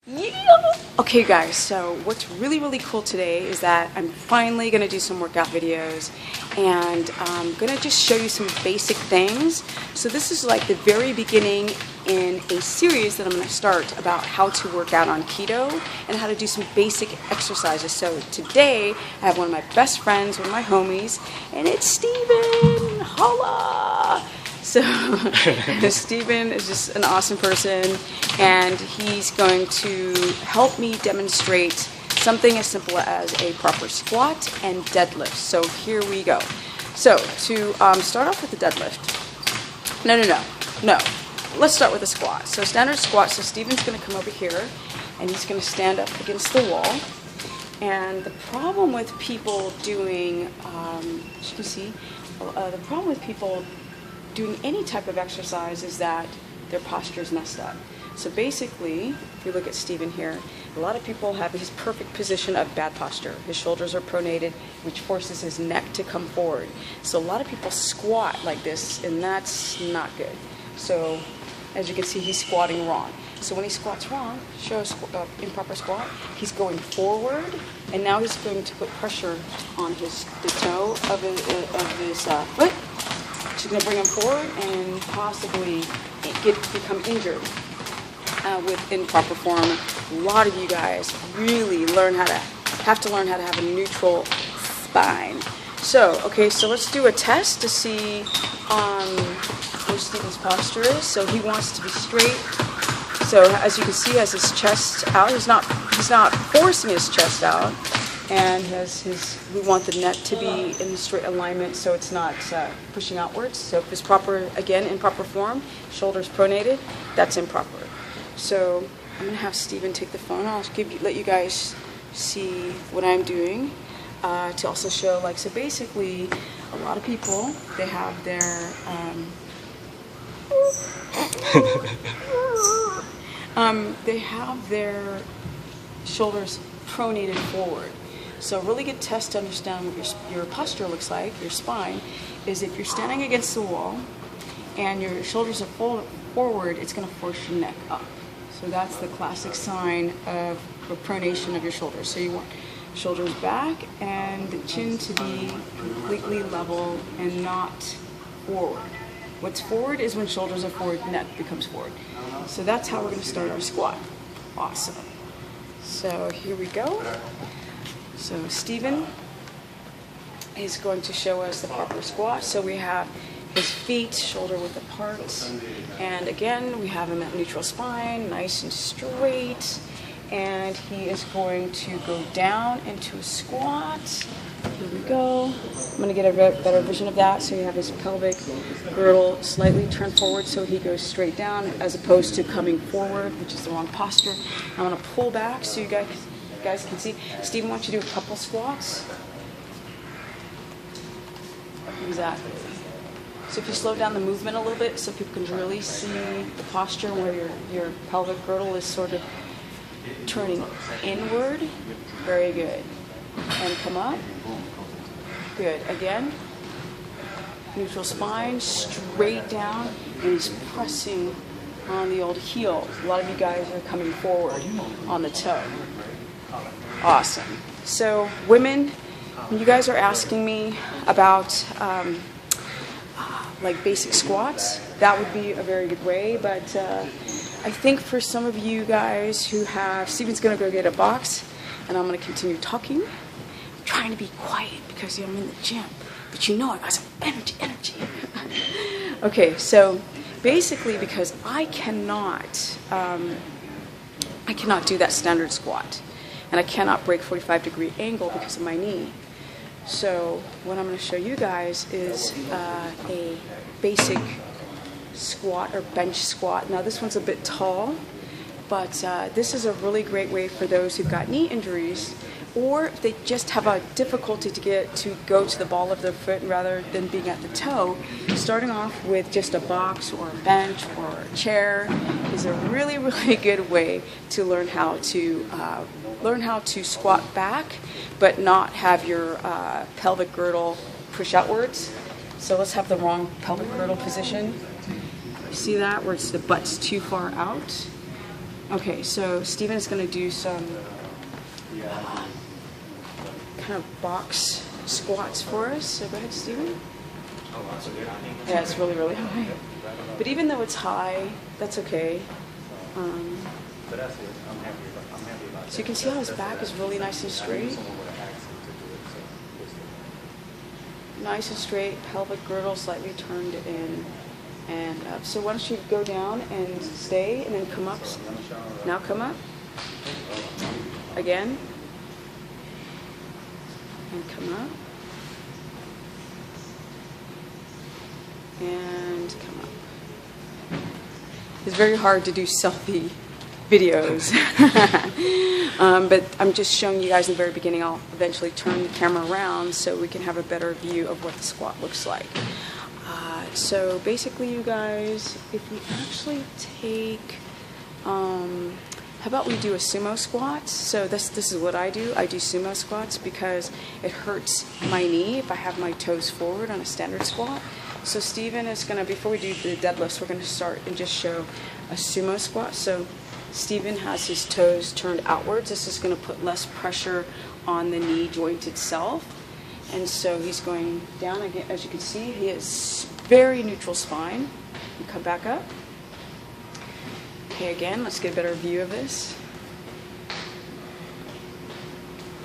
Yeah! Okay guys, so what's really cool today is that I'm finally going to do some workout videos, and I'm going to just show you some basic things. So this is like the very beginning in a series that I'm going to start about how to work out on keto and how to do some basic exercises. So today I have one of my best friends, one of my homies, and it's Steven! Holla! So Steven is just an awesome person, and he's going to help me demonstrate something as simple as a proper squat and deadlift. So here we go. So to start off with the deadlift, no. Let's start with the squat. So standard squat, so Steven's going to come over here, and he's going to stand up against the wall. And the problem with people doing, as you can see, the problem with people doing any type of exercise is that their posture is messed up. So basically, if you look at Steven here, a lot of people have his perfect position of bad posture. His shoulders are pronated, which forces his neck to come forward. So a lot of people squat like this, and that's not good. So as you can see, he's squatting wrong. So when he squats wrong, shows improper squat, he's going forward, and now he's going to put pressure on the toe of his foot. She's going to bring him forward and possibly become injured with improper form. A lot of you guys really have to learn how to have a neutral spine. So, okay, so let's do a test to see where Steven's posture is. So he wants to be straight. So as you can see, he has his chest out. He's not forcing his chest out. And we want the neck to be in the straight alignment so it's not pushing outwards. So if it's proper, again, in proper form, shoulders pronated, that's improper. So I'm going to have Steven take the phone. I'll let you guys see what I'm doing to also show, like, so basically a lot of people, they have their, they have their shoulders pronated forward. So a really good test to understand what your posture looks like, your spine, is if you're standing against the wall and your shoulders are forward, it's going to force your neck up. So that's the classic sign of a pronation of your shoulders. So you want shoulders back and the chin to be completely level and not forward. What's forward is when shoulders are forward, neck becomes forward. So that's how we're going to start our squat. Awesome. So here we go. So Steven is going to show us the proper squat. So we have his feet shoulder width apart, and again we have him at neutral spine, nice and straight, and he is going to go down into a squat. Here we go. I'm going to get a better vision of that. So you have his pelvic girdle slightly turned forward so he goes straight down as opposed to coming forward, which is the wrong posture. I'm going to pull back so you guys can see. Steven wants you to do a couple squats. Exactly. So if you slow down the movement a little bit so people can really see the posture where your pelvic girdle is sort of turning inward. Very good. And come up. Good. Again. Neutral spine, straight down, and he's pressing on the old heel. A lot of you guys are coming forward on the toe. Awesome. So women, you guys are asking me about like basic squats. That would be a very good way, but I think for some of you guys who have, Steven's going to go get a box, and I'm going to continue talking. I'm trying to be quiet because I'm in the gym, but you know I got some energy. Okay, so basically because I cannot do that standard squat. And I cannot break 45-degree angle because of my knee. So what I'm going to show you guys is a basic squat or bench squat. Now this one's a bit tall, but this is a really great way for those who've got knee injuries, or if they just have a difficulty to go to the ball of their foot rather than being at the toe. Starting off with just a box or a bench or a chair is a really good way to learn how to squat back, but not have your pelvic girdle push outwards. So let's have the wrong pelvic girdle position. You see that where the butt's too far out? Okay, so Steven's going to do some kind of box squats for us. So go ahead, Steven. Yeah, it's really, really high. But even though it's high, that's okay. So you can see how his back is really nice and straight. Nice and straight, pelvic girdle slightly turned in and up. So why don't you go down and stay and then come up. Now come up. Again. And come up. And come up. It's very hard to do selfie videos. But I'm just showing you guys in the very beginning. I'll eventually turn the camera around so we can have a better view of what the squat looks like. So basically, you guys, if we actually take, how about we do a sumo squat? So this is what I do. I do sumo squats because it hurts my knee if I have my toes forward on a standard squat. So Steven is going to, before we do the deadlifts, we're going to start and just show a sumo squat. So Steven has his toes turned outwards. This is going to put less pressure on the knee joint itself. And so he's going down again. As you can see, he has very neutral spine. You come back up. Okay, again, let's get a better view of this.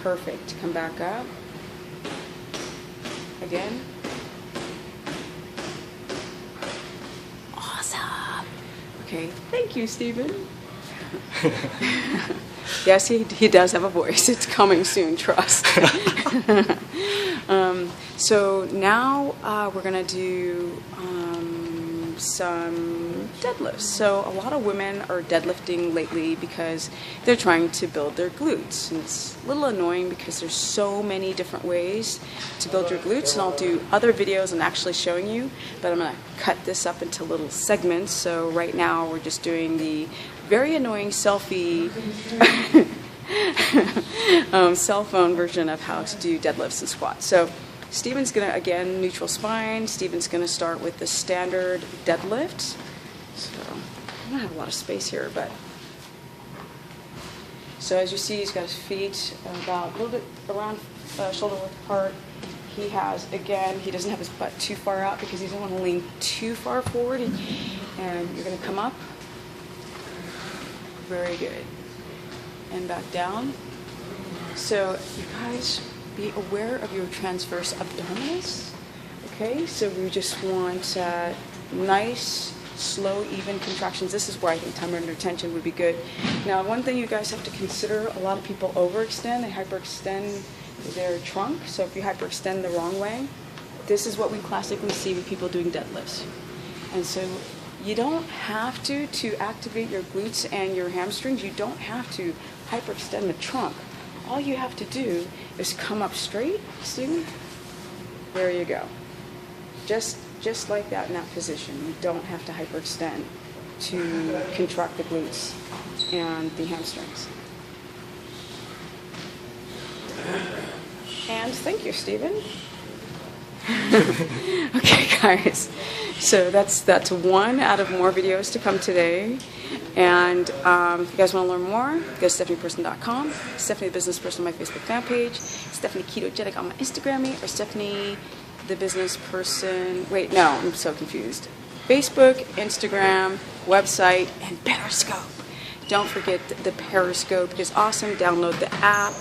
Perfect. Come back up. Again. Awesome. Okay, thank you, Steven. Yes, he does have a voice. It's coming soon, trust. So now we're going to do some deadlifts. So a lot of women are deadlifting lately because they're trying to build their glutes. And it's a little annoying because there's so many different ways to build your glutes. And I'll do other videos and actually showing you. But I'm going to cut this up into little segments. So right now we're just doing the very annoying selfie cell phone version of how to do deadlifts and squats. So Steven's going to, again, neutral spine. Steven's going to start with the standard deadlift. So I don't have a lot of space here, but so as you see, he's got his feet about a little bit around shoulder width apart. He has, again, he doesn't have his butt too far out because he doesn't want to lean too far forward. And you're going to come up. Very good. And back down. So you guys be aware of your transverse abdominis. Okay, so we just want nice, slow, even contractions. This is where I think time under tension would be good. Now, one thing you guys have to consider, a lot of people overextend, they hyperextend their trunk. So if you hyperextend the wrong way, this is what we classically see with people doing deadlifts. And so you don't have to activate your glutes and your hamstrings, you don't have to hyperextend the trunk. All you have to do is come up straight, Steven. There you go. Just like that in that position. You don't have to hyperextend to contract the glutes and the hamstrings. And thank you, Steven. Okay, guys. So that's one out of more videos to come today. And if you guys want to learn more, go to StephaniePerson.com, Stephanie the Business Person on my Facebook fan page, Stephanie KETOGENIC on my Instagram, or Stephanie the Business Person. Wait, no, I'm so confused. Facebook, Instagram, website, and Periscope. Don't forget the Periscope is awesome. Download the app.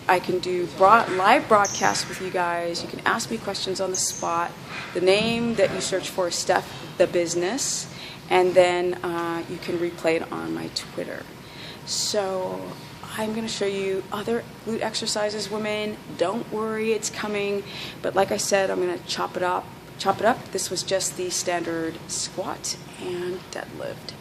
I can do live broadcasts with you guys. You can ask me questions on the spot. The name that you search for is Steph the Business, and then you can replay it on my Twitter. So I'm going to show you other glute exercises, women. Don't worry, it's coming. But like I said, I'm going to chop it up. This was just the standard squat and deadlift.